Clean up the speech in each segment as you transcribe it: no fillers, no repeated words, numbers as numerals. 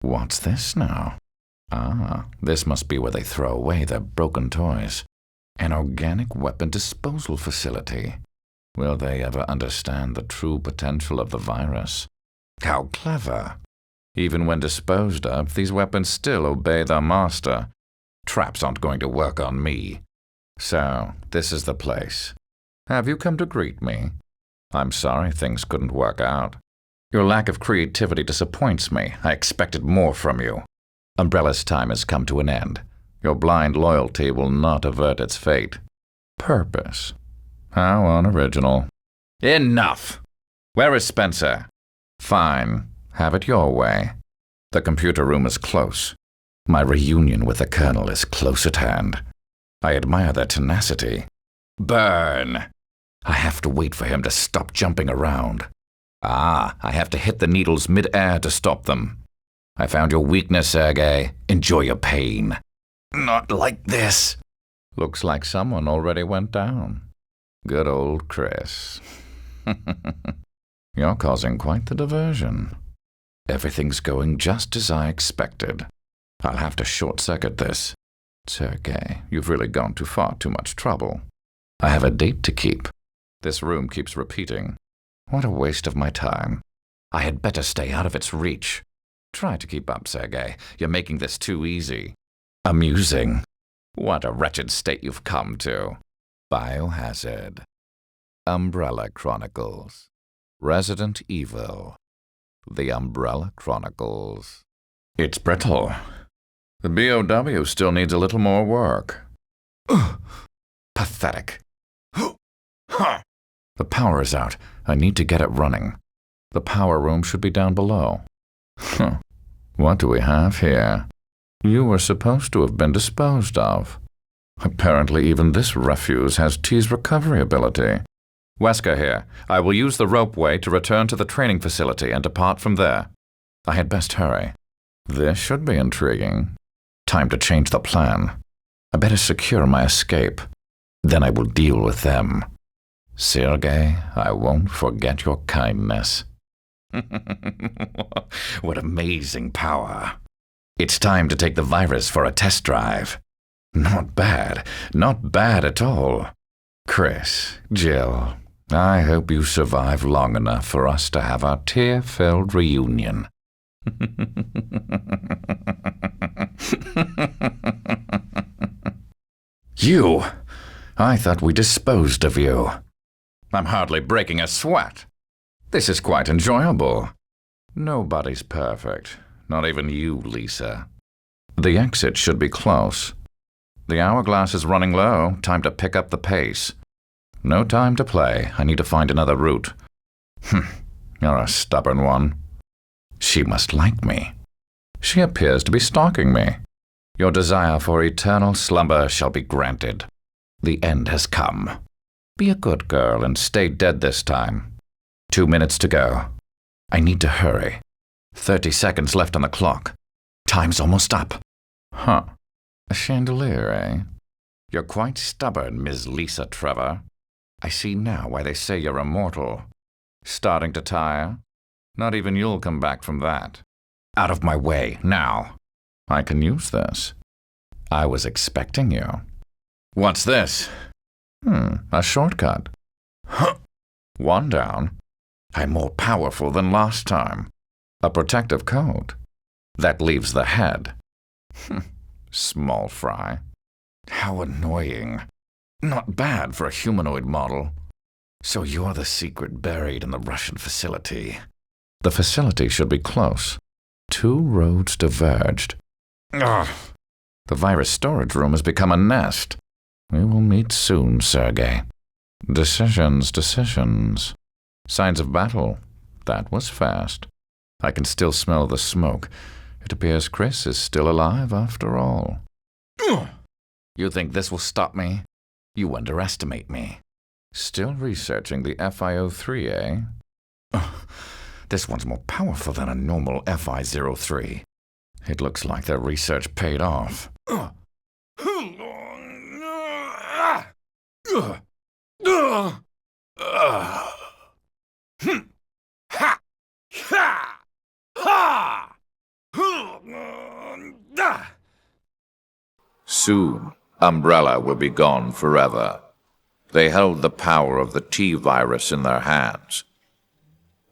What's this now? Ah, this must be where they throw away their broken toys. An organic weapon disposal facility. Will they ever understand the true potential of the virus? How clever! Even when disposed of, these weapons still obey their master. Traps aren't going to work on me. So, this is the place. Have you come to greet me? I'm sorry things couldn't work out. Your lack of creativity disappoints me. I expected more from you. Umbrella's time has come to an end. Your blind loyalty will not avert its fate. Purpose. How unoriginal. Enough! Where is Spencer? Fine. Have it your way. The computer room is close. My reunion with the Colonel is close at hand. I admire their tenacity. Burn! I have to wait for him to stop jumping around. Ah, I have to hit the needles mid-air to stop them. I found your weakness, Sergei. Enjoy your pain. Not like this. Looks like someone already went down. Good old Chris. You're causing quite the diversion. Everything's going just as I expected. I'll have to short-circuit this. Sergei, you've really gone to far too much trouble. I have a date to keep. This room keeps repeating. What a waste of my time. I had better stay out of its reach. Try to keep up, Sergei. You're making this too easy. Amusing. What a wretched state you've come to. Biohazard. Umbrella Chronicles. Resident Evil. The Umbrella Chronicles. It's brittle. The BOW still needs a little more work. Pathetic. The power is out. I need to get it running. The power room should be down below. What do we have here? You were supposed to have been disposed of. Apparently even this refuse has T's recovery ability. Wesker here. I will use the ropeway to return to the training facility and depart from there. I had best hurry. This should be intriguing. Time to change the plan. I better secure my escape. Then I will deal with them. Sergei, I won't forget your kindness. What amazing power. It's time to take the virus for a test drive. Not bad. Not bad at all. Chris, Jill, I hope you survive long enough for us to have our tear-filled reunion. You! I thought we disposed of you. I'm hardly breaking a sweat. This is quite enjoyable. Nobody's perfect. Not even you, Lisa. The exit should be close. The hourglass is running low. Time to pick up the pace. No time to play. I need to find another route. You're a stubborn one. She must like me. She appears to be stalking me. Your desire for eternal slumber shall be granted. The end has come. Be a good girl and stay dead this time. 2 minutes to go. I need to hurry. 30 seconds left on the clock. Time's almost up. Huh. A chandelier, eh? You're quite stubborn, Ms. Lisa Trevor. I see now why they say you're immortal. Starting to tire? Not even you'll come back from that. Out of my way, now. I can use this. I was expecting you. What's this? A shortcut. One down. I'm more powerful than last time. A protective coat. That leaves the head. Small fry. How annoying. Not bad for a humanoid model. So you're the secret buried in the Russian facility. The facility should be close. 2 roads diverged. Ugh. The virus storage room has become a nest. We will meet soon, Sergei. Decisions. Signs of battle. That was fast. I can still smell the smoke. It appears Chris is still alive after all. You think this will stop me? You underestimate me. Still researching the FiO3, eh? This one's more powerful than a normal Fi-03. It looks like their research paid off. Soon, Umbrella will be gone forever. They held the power of the T-virus in their hands,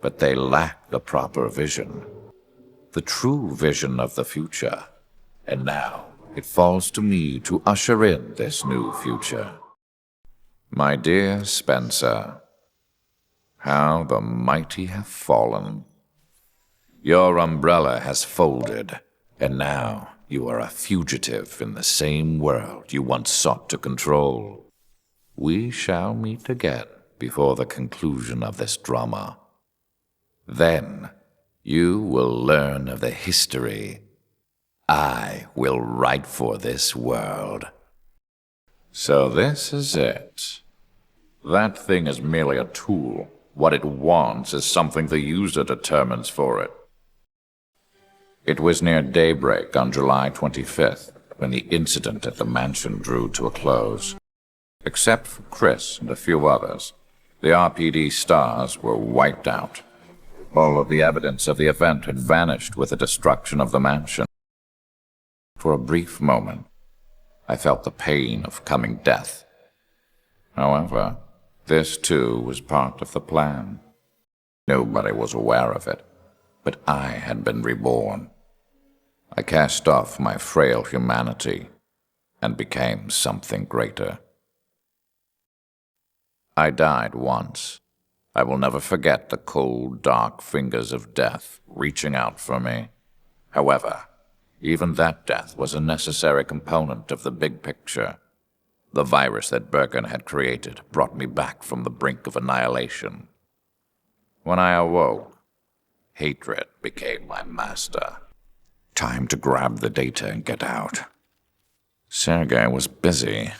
but they lacked the proper vision, the true vision of the future. And now, it falls to me to usher in this new future. My dear Spencer, how the mighty have fallen. Your umbrella has folded, and now you are a fugitive in the same world you once sought to control. We shall meet again before the conclusion of this drama. Then, you will learn of the history I will write for this world. So this is it. That thing is merely a tool. What it wants is something the user determines for it. It was near daybreak on July 25th when the incident at the mansion drew to a close. Except for Chris and a few others, the RPD stars were wiped out. All of the evidence of the event had vanished with the destruction of the mansion. For a brief moment, I felt the pain of coming death. However, this too was part of the plan. Nobody was aware of it, but I had been reborn. I cast off my frail humanity and became something greater. I died once. I will never forget the cold, dark fingers of death reaching out for me. However, even that death was a necessary component of the big picture. The virus that Birkin had created brought me back from the brink of annihilation. When I awoke, hatred became my master. Time to grab the data and get out. Sergei was busy.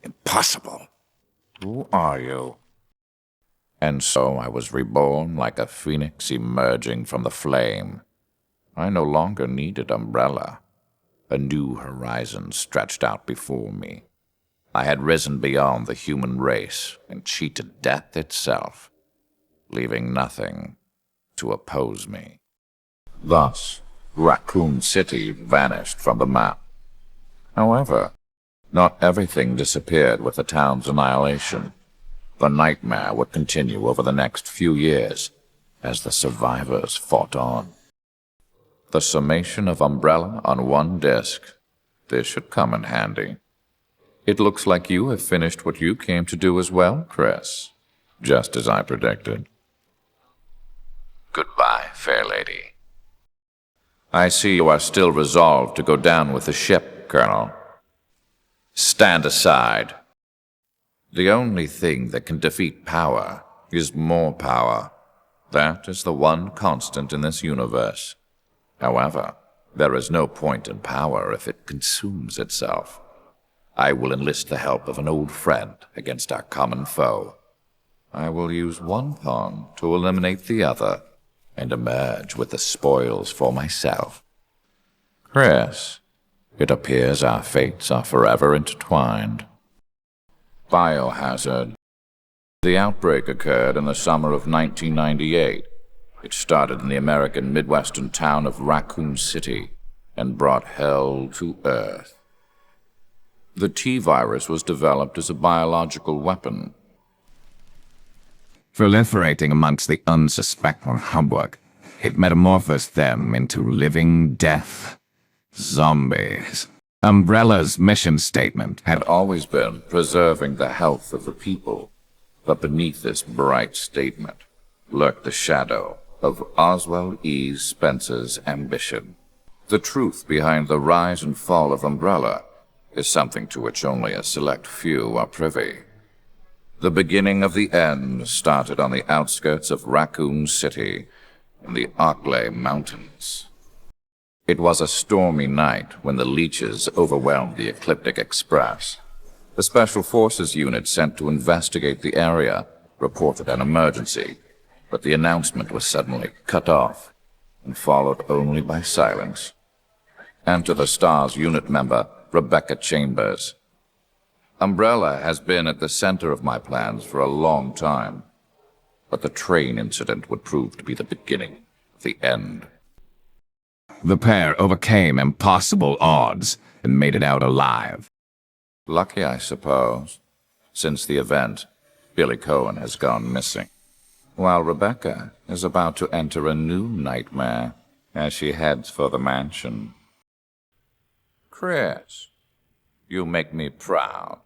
Impossible. Who are you? And so I was reborn like a phoenix emerging from the flame. I no longer needed Umbrella. A new horizon stretched out before me. I had risen beyond the human race and cheated death itself, leaving nothing to oppose me. Thus, Raccoon City vanished from the map. However, not everything disappeared with the town's annihilation. The nightmare would continue over the next few years as the survivors fought on. The summation of Umbrella on one disc. This should come in handy. It looks like you have finished what you came to do as well, Chris. Just as I predicted. Goodbye, fair lady. I see you are still resolved to go down with the ship, Colonel. Stand aside. The only thing that can defeat power is more power. That is the one constant in this universe. However, there is no point in power if it consumes itself. I will enlist the help of an old friend against our common foe. I will use one pawn to eliminate the other and emerge with the spoils for myself. Chris, it appears our fates are forever intertwined. Biohazard. The outbreak occurred in the summer of 1998. It started in the American Midwestern town of Raccoon City and brought hell to Earth. The T-virus was developed as a biological weapon. Proliferating amongst the unsuspecting humbug, it metamorphosed them into living death. Zombies. Umbrella's mission statement Had always been preserving the health of the people, but beneath this bright statement lurked the shadow of Oswald E. Spencer's ambition. The truth behind the rise and fall of Umbrella is something to which only a select few are privy. The beginning of the end started on the outskirts of Raccoon City in the Arklay Mountains. It was a stormy night when the leeches overwhelmed the Ecliptic Express. The Special Forces unit sent to investigate the area reported an emergency, but the announcement was suddenly cut off and followed only by silence. Enter the STARS unit member, Rebecca Chambers. Umbrella has been at the center of my plans for a long time, but the train incident would prove to be the beginning of the end. The pair overcame impossible odds and made it out alive. Lucky, I suppose. Since the event, Billy Cohen has gone missing, while Rebecca is about to enter a new nightmare as she heads for the mansion. Chris, you make me proud.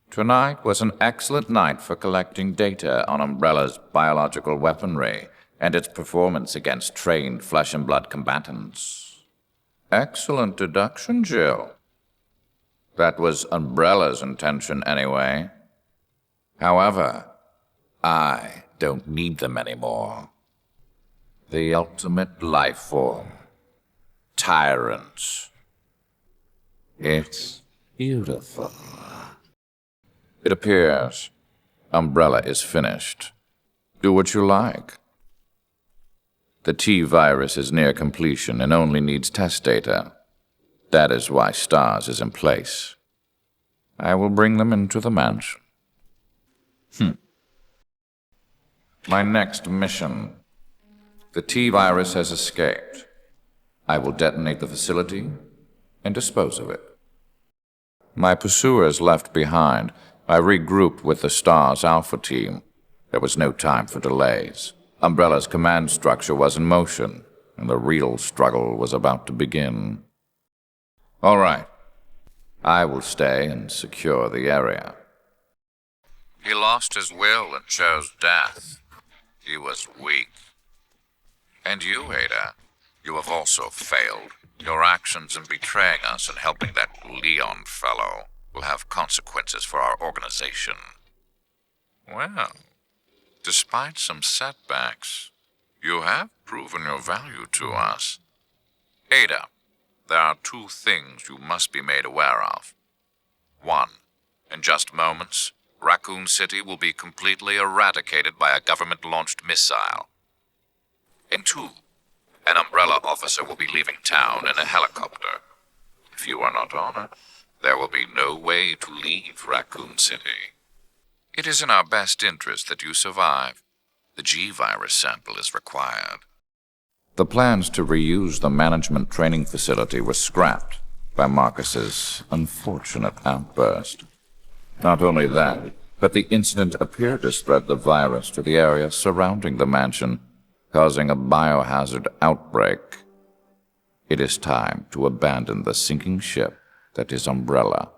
Tonight was an excellent night for collecting data on Umbrella's biological weaponry and its performance against trained flesh-and-blood combatants. Excellent deduction, Jill. That was Umbrella's intention anyway. However, I don't need them anymore. The ultimate life form. Tyrants. It's beautiful. It appears Umbrella is finished. Do what you like. The T-virus is near completion and only needs test data. That is why STARS is in place. I will bring them into the mansion. My next mission. The T-virus has escaped. I will detonate the facility and dispose of it. My pursuers left behind. I regrouped with the STARS Alpha team. There was no time for delays. Umbrella's command structure was in motion, and the real struggle was about to begin. All right. I will stay and secure the area. He lost his will and chose death. He was weak. And you, Ada, you have also failed. Your actions in betraying us and helping that Leon fellow will have consequences for our organization. Well, despite some setbacks, you have proven your value to us. Ada, there are two things you must be made aware of. One, in just moments, Raccoon City will be completely eradicated by a government-launched missile. And two, an Umbrella officer will be leaving town in a helicopter. If you are not on it, there will be no way to leave Raccoon City. It is in our best interest that you survive. The G-virus sample is required. The plans to reuse the management training facility were scrapped by Marcus's unfortunate outburst. Not only that, but the incident appeared to spread the virus to the area surrounding the mansion, causing a biohazard outbreak. It is time to abandon the sinking ship that is Umbrella.